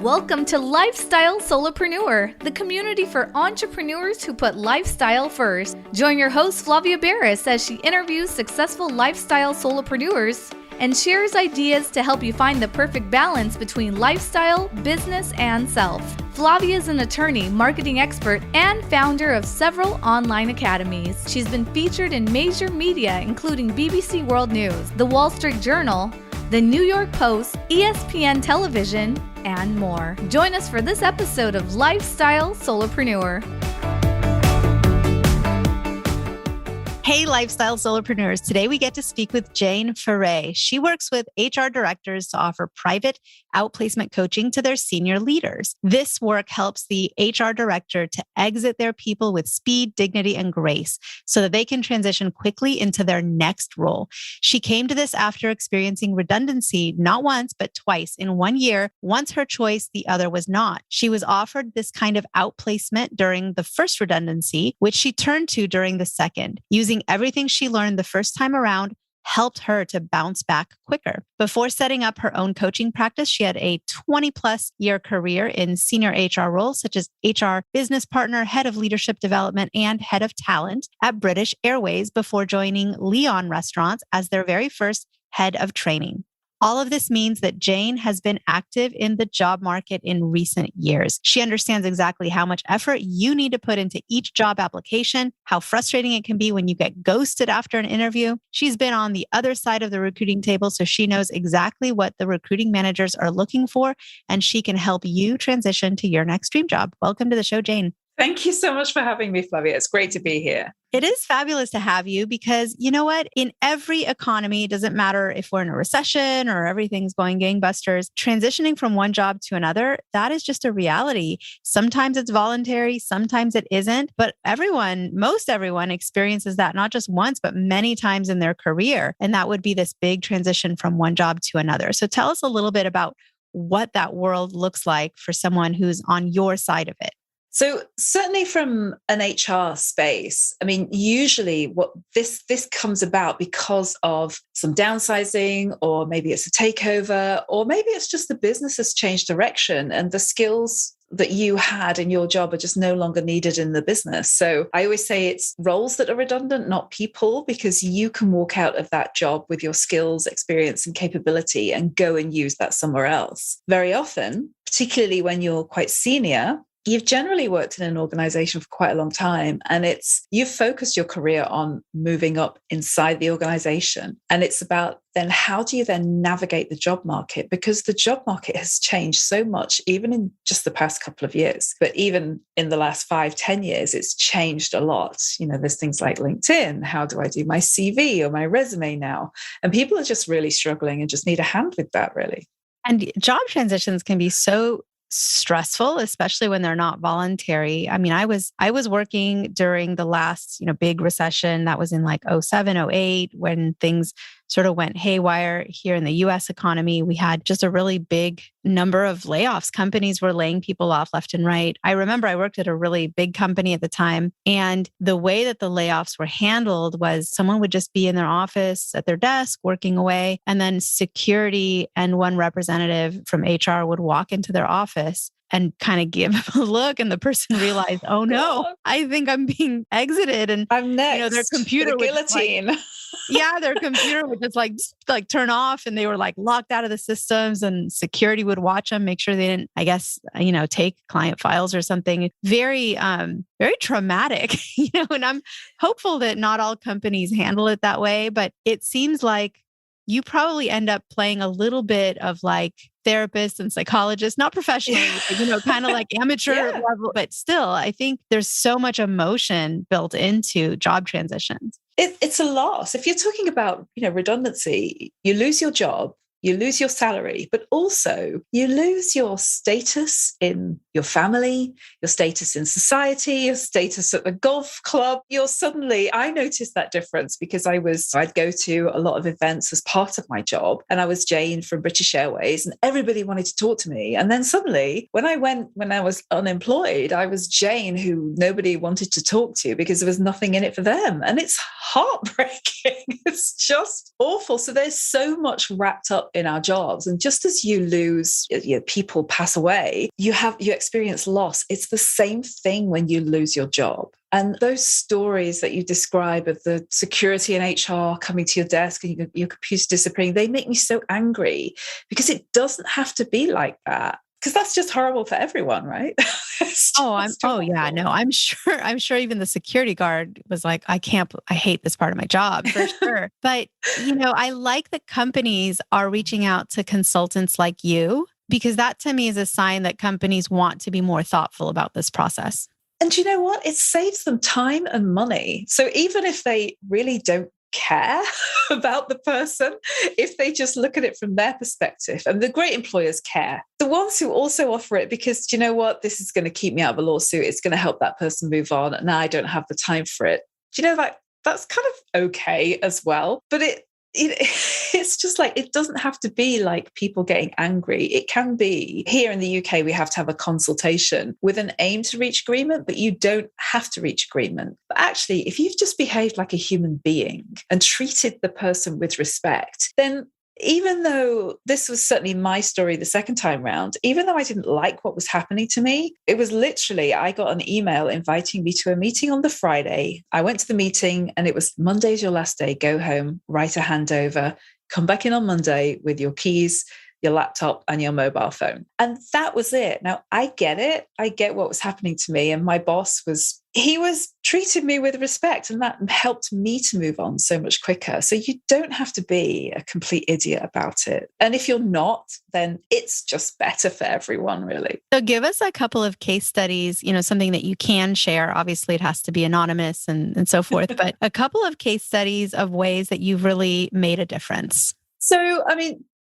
Welcome to Lifestyle Solopreneur, the community for entrepreneurs who put lifestyle first. Join your host, Flavia Barris, as she interviews successful lifestyle solopreneurs and shares ideas to help you find the perfect balance between lifestyle, business, and self. Flavia is an attorney, marketing expert, and founder of several online academies. She's been featured in major media, including BBC World News, The Wall Street Journal, The New York Post, ESPN Television, and more. Join us for this episode of Lifestyle Solopreneur. Hey, Lifestyle Solopreneurs. Today we get to speak with Jane Ferré. She works with HR directors to offer private outplacement coaching to their senior leaders. This work helps the HR director to exit their people with speed, dignity, and grace so that they can transition quickly into their next role. She came to this after experiencing redundancy not once, but twice in 1 year. Once her choice, the other was not. She was offered this kind of outplacement during the first redundancy, which she turned to during the second. Using everything she learned the first time around helped her to bounce back quicker. Before setting up her own coaching practice, she had a 20-plus year career in senior HR roles, such as HR business partner, head of leadership development, and head of talent at British Airways before joining Leon Restaurants as their very first head of training. All of this means that Jane has been active in the job market in recent years. She understands exactly how much effort you need to put into each job application, how frustrating it can be when you get ghosted after an interview. She's been on the other side of the recruiting table, so she knows exactly what the recruiting managers are looking for, and she can help you transition to your next dream job. Welcome to the show, Jane. Thank you so much for having me, Flavia. It's great to be here. It is fabulous to have you because you know what? In every economy, it doesn't matter if we're in a recession or everything's going gangbusters, transitioning from one job to another, that is just a reality. Sometimes it's voluntary, sometimes it isn't, but most everyone experiences that not just once, but many times in their career. And that would be this big transition from one job to another. So tell us a little bit about what that world looks like for someone who's on your side of it. So certainly from an HR space, I mean, usually what this comes about because of some downsizing, or maybe it's a takeover, or maybe it's just the business has changed direction and the skills that you had in your job are just no longer needed in the business. So I always say it's roles that are redundant, not people, because you can walk out of that job with your skills, experience, and capability and go and use that somewhere else. Very often, particularly when you're quite senior, you've generally worked in an organization for quite a long time, and you've focused your career on moving up inside the organization. And it's about then how do you then navigate the job market? Because the job market has changed so much, even in just the past couple of years. But even in the last 5-10 years, it's changed a lot. You know, there's things like LinkedIn. How do I do my CV or my resume now? And people are just really struggling and just need a hand with that, really. And job transitions can be so stressful, especially when they're not voluntary. I mean, I was working during the last, big recession that was in like 07, 08, when things sort of went haywire here in the US economy. We had just a really big number of layoffs. Companies were laying people off left and right. I remember I worked at a really big company at the time, and the way that the layoffs were handled was someone would just be in their office at their desk working away, and then security and one representative from HR would walk into their office and kind of give a look, and the person realized, oh no, I think I'm being exited. And I'm next. Their computer the guillotine. Their computer would just like turn off, and they were like locked out of the systems, and security would watch them, make sure they didn't, I guess, take client files or something. Very, very traumatic, and I'm hopeful that not all companies handle it that way, but it seems like you probably end up playing a little bit of like therapist and psychologist, not professionally, but, kind of like amateur level, but still, I think there's so much emotion built into job transitions. It's a loss. If you're talking about, redundancy, you lose your job, you lose your salary, but also you lose your status in your family, your status in society, your status at the golf club. I noticed that difference because I'd go to a lot of events as part of my job, and I was Jane from British Airways, and everybody wanted to talk to me. And then suddenly when I was unemployed, I was Jane who nobody wanted to talk to because there was nothing in it for them. And it's heartbreaking. It's just awful. So there's so much wrapped up in our jobs. And just as you lose, people pass away, you experience loss. It's the same thing when you lose your job. And those stories that you describe of the security and HR coming to your desk and your computer disappearing, they make me so angry, because it doesn't have to be like that. Because that's just horrible for everyone, right? I'm sure even the security guard was like, I hate this part of my job for sure. But, I like that companies are reaching out to consultants like you, because that to me is a sign that companies want to be more thoughtful about this process. And you know what? It saves them time and money. So even if they really don't care about the person, if they just look at it from their perspective, and the great employers care, the ones who also offer it because, you know what, this is going to keep me out of a lawsuit, it's going to help that person move on, and I don't have the time for it. Do you know, that's kind of okay as well. But it's just like, it doesn't have to be like people getting angry. It can be, here in the UK, we have to have a consultation with an aim to reach agreement, but you don't have to reach agreement. But actually, if you've just behaved like a human being and treated the person with respect, then even though this was certainly my story the second time round, even though I didn't like what was happening to me, it was literally, I got an email inviting me to a meeting on the Friday. I went to the meeting and it was, Monday's your last day, go home, write a handover, come back in on Monday with your keys, your laptop and your mobile phone. And that was it. Now, I get it. I get what was happening to me. And my boss he was treating me with respect, and that helped me to move on so much quicker. So you don't have to be a complete idiot about it. And if you're not, then it's just better for everyone, really. So give us a couple of case studies, something that you can share. Obviously, it has to be anonymous and so forth, but a couple of case studies of ways that you've really made a difference. So,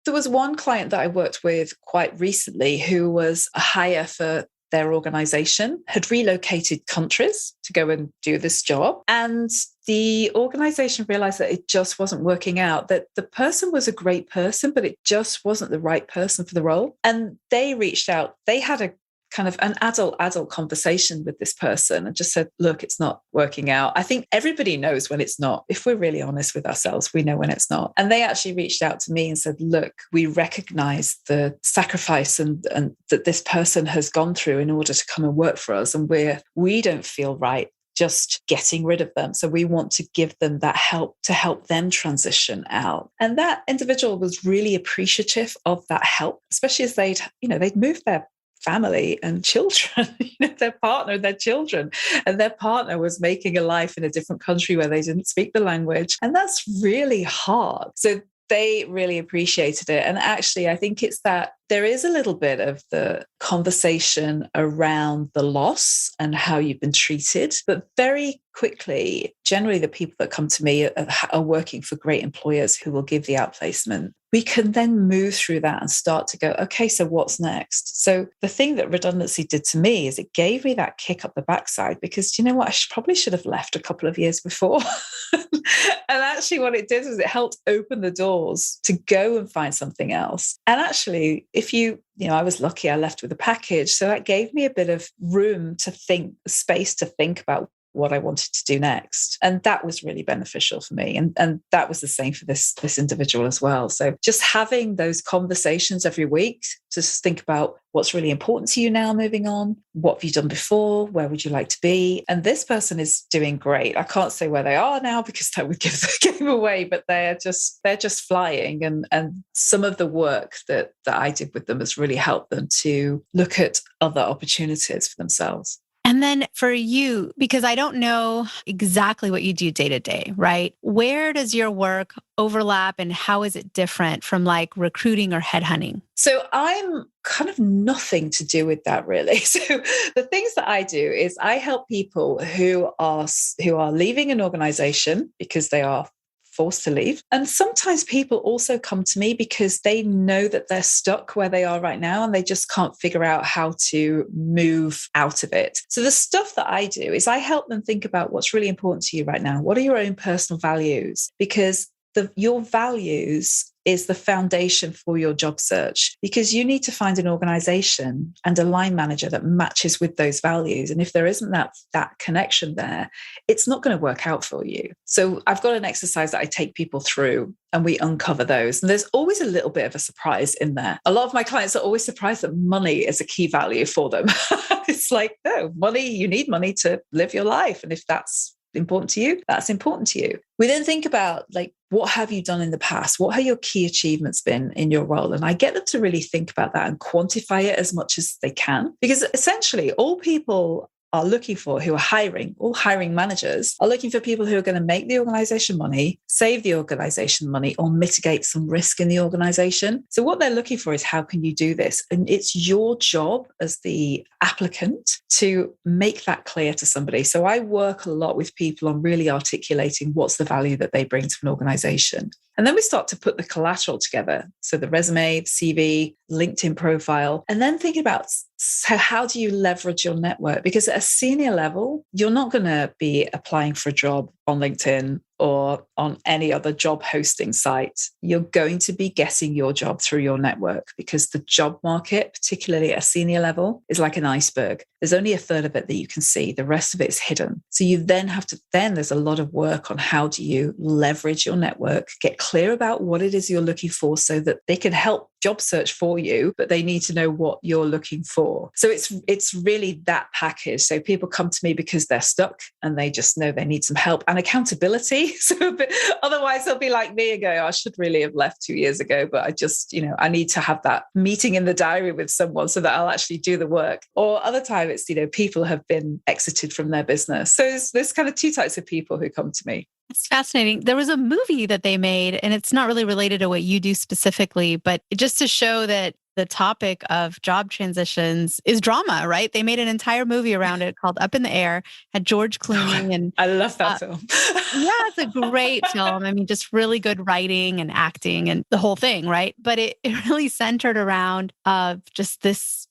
there was one client that I worked with quite recently who was a hire for their organization, had relocated countries to go and do this job. And the organization realized that it just wasn't working out, that the person was a great person, but it just wasn't the right person for the role. And they reached out, they had a kind of an adult conversation with this person and just said, look, it's not working out. I think everybody knows when it's not. If we're really honest with ourselves, we know when it's not. And they actually reached out to me and said, look, we recognize the sacrifice and that this person has gone through in order to come and work for us. And we don't feel right just getting rid of them. So we want to give them that help to help them transition out. And that individual was really appreciative of that help, especially as they'd moved their family and children, their partner, their children, and their partner was making a life in a different country where they didn't speak the language. And that's really hard. So they really appreciated it. And actually, I think it's that there is a little bit of the conversation around the loss and how you've been treated. But very quickly, generally, the people that come to me are working for great employers who will give the outplacement. We can then move through that and start to go, okay, so what's next? So the thing that redundancy did to me is it gave me that kick up the backside, because you know what? I probably should have left a couple of years before. And actually what it did was it helped open the doors to go and find something else. And actually, I was lucky I left with a package. So that gave me a bit of room to think, space to think about what I wanted to do next. And that was really beneficial for me. And that was the same for this individual as well. So just having those conversations every week to just think about what's really important to you now moving on. What have you done before? Where would you like to be? And this person is doing great. I can't say where they are now because that would give the game away, but they're just flying. And some of the work that I did with them has really helped them to look at other opportunities for themselves. And then for you, because I don't know exactly what you do day to day, right? Where does your work overlap and how is it different from like recruiting or headhunting? So I'm kind of nothing to do with that really. So the things that I do is I help people who are leaving an organization because they are forced to leave. And sometimes people also come to me because they know that they're stuck where they are right now and they just can't figure out how to move out of it. So the stuff that I do is I help them think about what's really important to you right now. What are your own personal values? Because your values is the foundation for your job search, because you need to find an organization and a line manager that matches with those values. And if there isn't that connection there, it's not going to work out for you. So I've got an exercise that I take people through and we uncover those. And there's always a little bit of a surprise in there. A lot of my clients are always surprised that money is a key value for them. It's like, no, money, you need money to live your life. And if that's important to you, that's important to you. We then think about, like, what have you done in the past? What have your key achievements been in your role? And I get them to really think about that and quantify it as much as they can, because essentially all people are looking for, who are hiring, all hiring managers are looking for people who are going to make the organization money, save the organization money, or mitigate some risk in the organization. So what they're looking for is, how can you do this? And it's your job as the applicant to make that clear to somebody. So I work a lot with people on really articulating what's the value that they bring to an organization. And then we start to put the collateral together. So the resume, the CV, LinkedIn profile, and then thinking about, so how do you leverage your network? Because at a senior level, you're not going to be applying for a job on LinkedIn or on any other job hosting site. You're going to be getting your job through your network, because the job market, particularly at a senior level, is like an iceberg. There's only a third of it that you can see. The rest of it is hidden. So you then have to, there's a lot of work on how do you leverage your network, get clear about what it is you're looking for so that they can help job search for you, but they need to know what you're looking for. So it's really that package. So people come to me because they're stuck and they just know they need some help and accountability. So otherwise they'll be like me and go, I should really have left 2 years ago, but I just, I need to have that meeting in the diary with someone so that I'll actually do the work. Or other time it's, people have been exited from their business. So there's kind of two types of people who come to me. It's fascinating. There was a movie that they made, and it's not really related to what you do specifically, but just to show that the topic of job transitions is drama, right? They made an entire movie around it called Up in the Air, had George Clooney. And I love that film. Yeah, it's a great film. I mean, just really good writing and acting and the whole thing, right? But it really centered around just this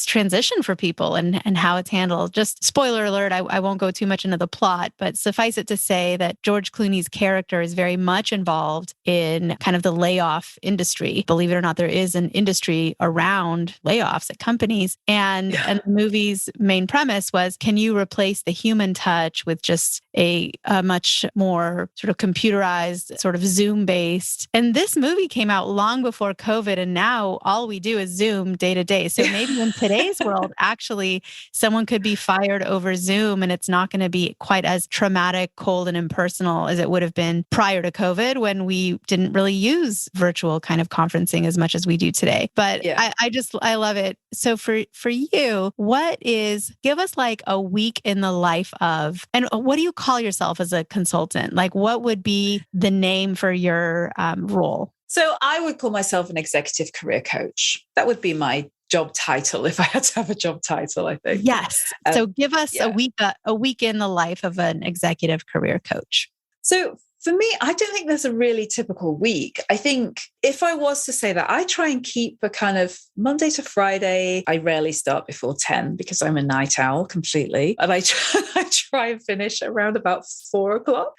transition for people and how it's handled. Just spoiler alert, I won't go too much into the plot, but suffice it to say that George Clooney's character is very much involved in kind of the layoff industry. Believe it or not, there is an industry around layoffs at companies. And the movie's main premise was, can you replace the human touch with just a much more sort of computerized, sort of Zoom-based? And this movie came out long before COVID, and now all we do is Zoom day to day. So maybe in today's world, actually, someone could be fired over Zoom and it's not going to be quite as traumatic, cold, and impersonal as it would have been prior to COVID, when we didn't really use virtual kind of conferencing as much as we do today. But I love it. So for you, give us like a week in the life of, and what do you call yourself as a consultant? Like, what would be the name for your role? So I would call myself an executive career coach. That would be my job title if I had to have a job title, I think. Yes. So give us a week in the life of an executive career coach. So for me, I don't think there's a really typical week. I think if I was to say that, I try and keep a kind of Monday to Friday. I rarely start before 10 because I'm a night owl completely. And I try and finish around about 4 o'clock.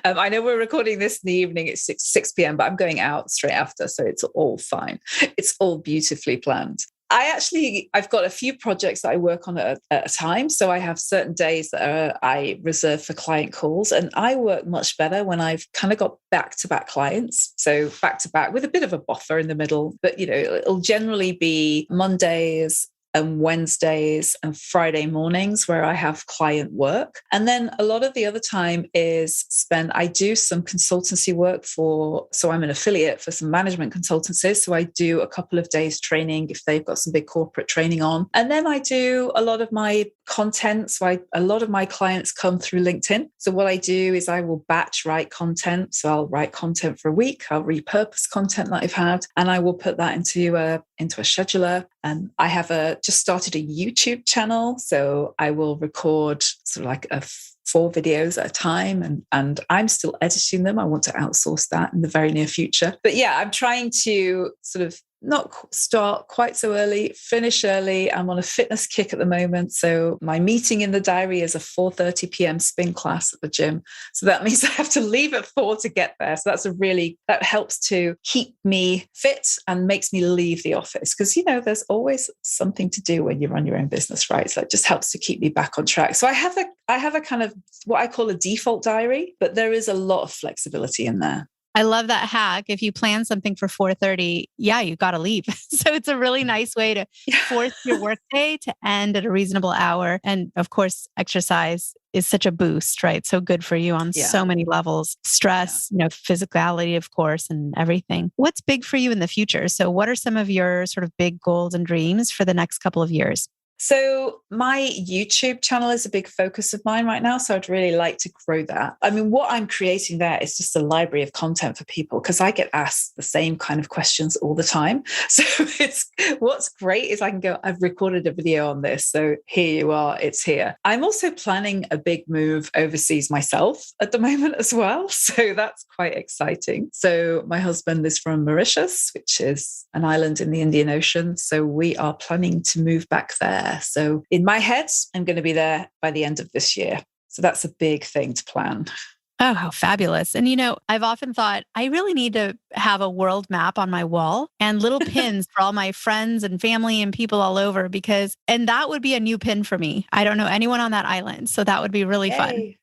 I know we're recording this in the evening. It's 6 p.m., but I'm going out straight after. So it's all fine. It's all beautifully planned. I've got a few projects that I work on at a time. So I have certain days that I reserve for client calls, and I work much better when I've kind of got back-to-back clients. So back-to-back with a bit of a buffer in the middle, but it'll generally be Mondays and Wednesdays and Friday mornings where I have client work. And then a lot of the other time is I do some consultancy work so I'm an affiliate for some management consultancies. So I do a couple of days training if they've got some big corporate training on. And then I do a lot of my content. So a lot of my clients come through LinkedIn. So what I do is I will batch write content. So I'll write content for a week. I'll repurpose content that I've had, and I will put that into a scheduler. And I have just started a YouTube channel. So I will record sort of like 4 videos at a time, and I'm still editing them. I want to outsource that in the very near future. But yeah, I'm trying to sort of not start quite so early, finish early. I'm on a fitness kick at the moment. So my meeting in the diary is a 4:30 p.m. spin class at the gym. So that means I have to leave at 4 to get there. So that helps to keep me fit and makes me leave the office. Because, there's always something to do when you run your own business, right? So it just helps to keep me back on track. So I have a kind of what I call a default diary, but there is a lot of flexibility in there. I love that hack. If you plan something for 4:30, you got to leave. So it's a really nice way to force your workday to end at a reasonable hour. And of course, exercise is such a boost, right? So good for you on so many levels. Stress, physicality, of course, and everything. What's big for you in the future? So what are some of your sort of big goals and dreams for the next couple of years? So my YouTube channel is a big focus of mine right now. So I'd really like to grow that. I mean, what I'm creating there is just a library of content for people because I get asked the same kind of questions all the time. So what's great is I can go, I've recorded a video on this. So here you are, it's here. I'm also planning a big move overseas myself at the moment as well. So that's quite exciting. So my husband is from Mauritius, which is an island in the Indian Ocean. So we are planning to move back there. So in my head, I'm going to be there by the end of this year. So that's a big thing to plan. Oh, how fabulous. And, I've often thought I really need to have a world map on my wall and little pins for all my friends and family and people all over and that would be a new pin for me. I don't know anyone on that island. So that would be really fun.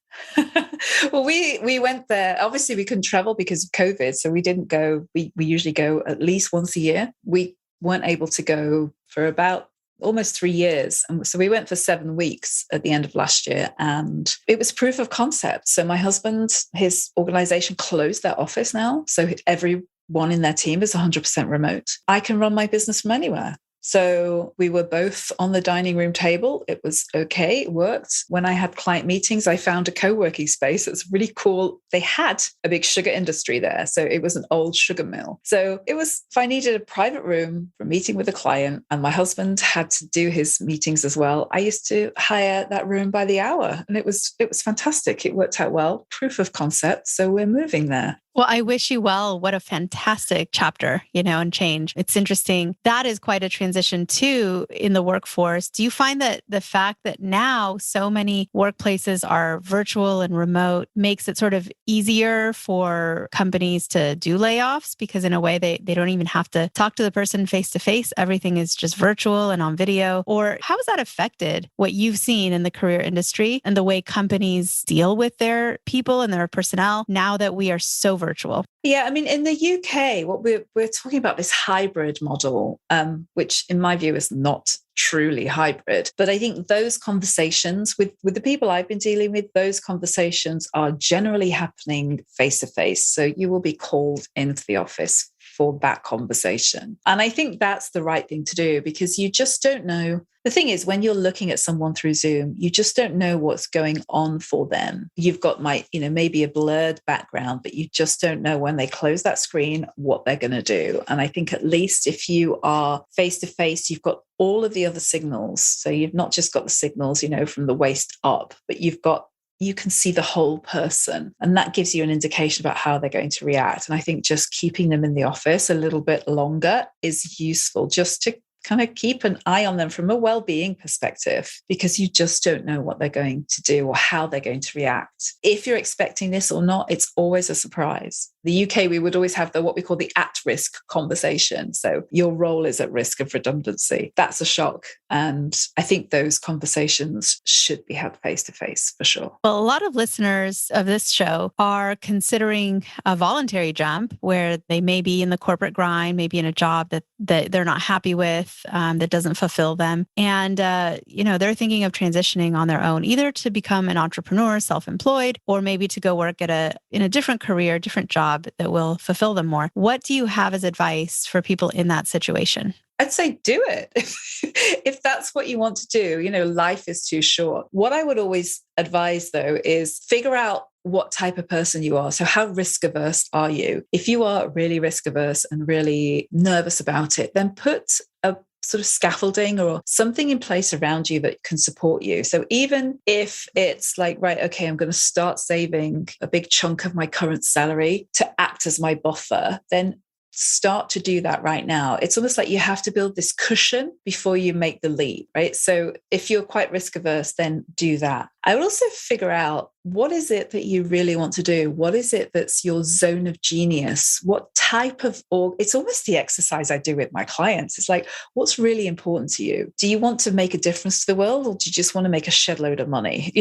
Well, we went there. Obviously, we couldn't travel because of COVID. So we didn't go. We usually go at least once a year. We weren't able to go for about almost 3 years. And so we went for 7 weeks at the end of last year and it was proof of concept. So my husband, his organization closed their office now. So everyone in their team is 100% remote. I can run my business from anywhere. So we were both on the dining room table. It was okay. It worked. When I had client meetings, I found a co-working space. It's really cool. They had a big sugar industry there. So it was an old sugar mill. So if I needed a private room for a meeting with a client and my husband had to do his meetings as well, I used to hire that room by the hour. And it was fantastic. It worked out well. Proof of concept. So we're moving there. Well, I wish you well. What a fantastic chapter, and change. It's interesting. That is quite a transition too in the workforce. Do you find that the fact that now so many workplaces are virtual and remote makes it sort of easier for companies to do layoffs? Because in a way, they don't even have to talk to the person face to face. Everything is just virtual and on video. Or how has that affected what you've seen in the career industry and the way companies deal with their people and their personnel now that we are so virtual? Yeah, I mean, in the UK, what we're talking about this hybrid model, which in my view is not truly hybrid. But I think those conversations with the people I've been dealing with, those conversations are generally happening face to face. So you will be called into the office for that conversation. And I think that's the right thing to do because you just don't know. The thing is, when you're looking at someone through Zoom, you just don't know what's going on for them. You've got maybe a blurred background, but you just don't know when they close that screen, what they're going to do. And I think at least if you are face to face, you've got all of the other signals. So you've not just got the signals, from the waist up, but you can see the whole person. And that gives you an indication about how they're going to react. And I think just keeping them in the office a little bit longer is useful just to kind of keep an eye on them from a well-being perspective, because you just don't know what they're going to do or how they're going to react. If you're expecting this or not, it's always a surprise. The UK, we would always have what we call the at-risk conversation. So your role is at risk of redundancy. That's a shock. And I think those conversations should be had face-to-face for sure. Well, a lot of listeners of this show are considering a voluntary jump where they may be in the corporate grind, maybe in a job that they're not happy with, that doesn't fulfill them. And, they're thinking of transitioning on their own, either to become an entrepreneur, self-employed, or maybe to go work in a different career, different job that will fulfill them more. What do you have as advice for people in that situation? I'd say do it. If that's what you want to do, life is too short. What I would always advise though is figure out what type of person you are. So how risk averse are you? If you are really risk averse and really nervous about it, then put a sort of scaffolding or something in place around you that can support you. So even if it's like, right, okay, I'm going to start saving a big chunk of my current salary to act as my buffer, then start to do that right now. It's almost like you have to build this cushion before you make the leap, right? So if you're quite risk averse, then do that. I would also figure out, what is it that you really want to do? What is it that's your zone of genius? What type of it's almost the exercise I do with my clients. It's like, what's really important to you? Do you want to make a difference to the world, or do you just want to make a shed load of money?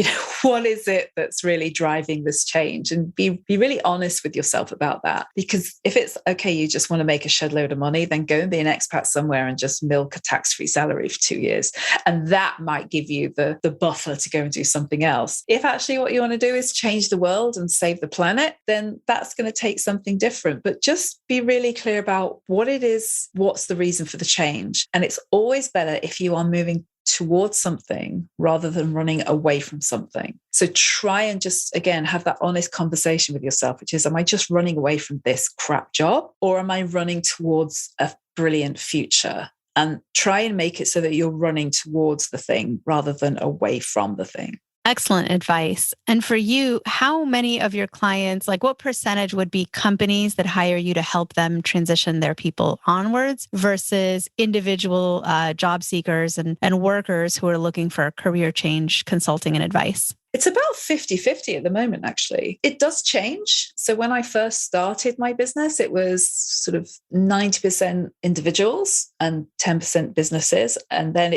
What is it that's really driving this change? And be really honest with yourself about that. Because if it's okay, you just want to make a shed load of money, then go and be an expat somewhere and just milk a tax-free salary for 2 years. And that might give you the buffer to go and do something else. If actually what you want to do is change the world and save the planet, then that's going to take something different. But just be really clear about what it is, what's the reason for the change. And it's always better if you are moving towards something rather than running away from something. So try and just, again, have that honest conversation with yourself, which is, am I just running away from this crap job, or am I running towards a brilliant future? And try and make it so that you're running towards the thing rather than away from the thing. Excellent advice. And for you, how many of your clients, like what percentage would be companies that hire you to help them transition their people onwards versus individual job seekers and workers who are looking for career change consulting and advice? It's about 50-50 at the moment, actually. It does change. So when I first started my business, it was sort of 90% individuals and 10% businesses. And then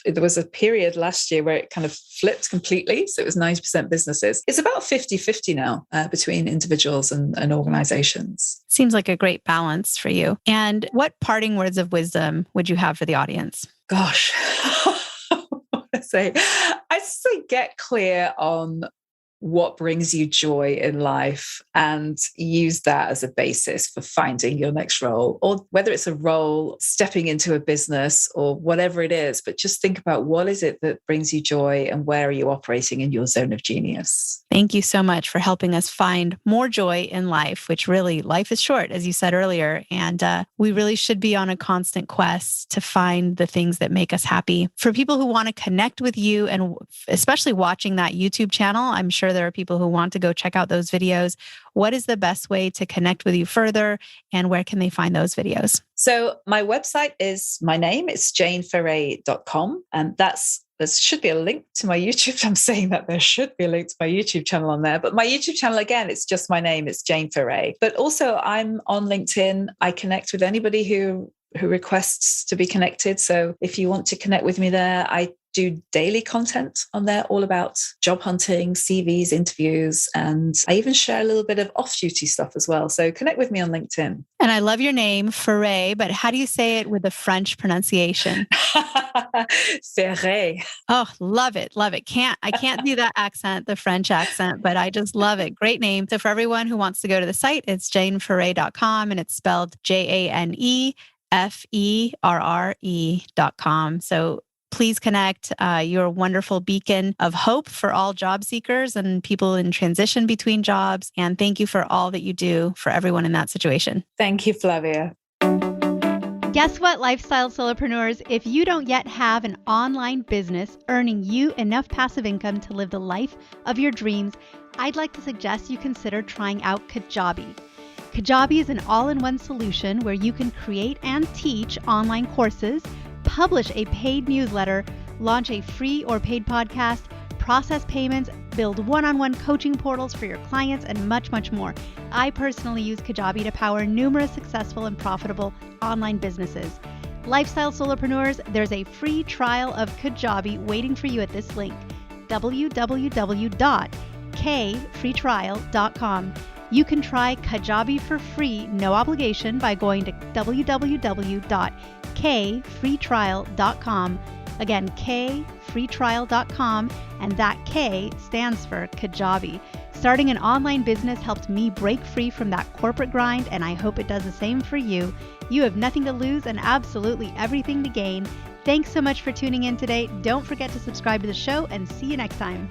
there was a period last year where it kind of flipped completely. So it was 90% businesses. It's about 50-50 now between individuals and organizations. Seems like a great balance for you. And what parting words of wisdom would you have for the audience? Gosh. I say get clear on what brings you joy in life and use that as a basis for finding your next role, or whether it's a role, stepping into a business or whatever it is, but just think about what is it that brings you joy and where are you operating in your zone of genius. Thank you so much for helping us find more joy in life, which really, life is short, as you said earlier, and we really should be on a constant quest to find the things that make us happy. For people who want to connect with you, and especially watching that YouTube channel, I'm sure there are people who want to go check out those videos. What is the best way to connect with you further, and where can they find those videos? So my website is my name. It's janeferré.com. And there should be a link to my YouTube. I'm saying that there should be a link to my YouTube channel on there. But my YouTube channel, again, it's just my name. It's Jane Ferré. But also I'm on LinkedIn. I connect with anybody who requests to be connected. So if you want to connect with me there, I do daily content on there, all about job hunting, CVs, interviews, and I even share a little bit of off-duty stuff as well. So connect with me on LinkedIn. And I love your name, Ferré, but how do you say it with a French pronunciation? Ferré. Oh, love it. Love it. I can't do that accent, the French accent, but I just love it. Great name. So for everyone who wants to go to the site, it's janeferré.com, and it's spelled JaneFerré.com. So please connect. You're a wonderful beacon of hope for all job seekers and people in transition between jobs. And thank you for all that you do for everyone in that situation. Thank you, Flavia. Guess what, lifestyle solopreneurs? If you don't yet have an online business earning you enough passive income to live the life of your dreams, I'd like to suggest you consider trying out Kajabi. Kajabi is an all-in-one solution where you can create and teach online courses, publish a paid newsletter, launch a free or paid podcast, process payments, build one-on-one coaching portals for your clients, and much, much more. I personally use Kajabi to power numerous successful and profitable online businesses. Lifestyle solopreneurs, there's a free trial of Kajabi waiting for you at this link, www.kfreetrial.com. You can try Kajabi for free, no obligation, by going to www.kfreetrial.com. Again, kfreetrial.com, and that K stands for Kajabi. Starting an online business helped me break free from that corporate grind, and I hope it does the same for you. You have nothing to lose and absolutely everything to gain. Thanks so much for tuning in today. Don't forget to subscribe to the show, and see you next time.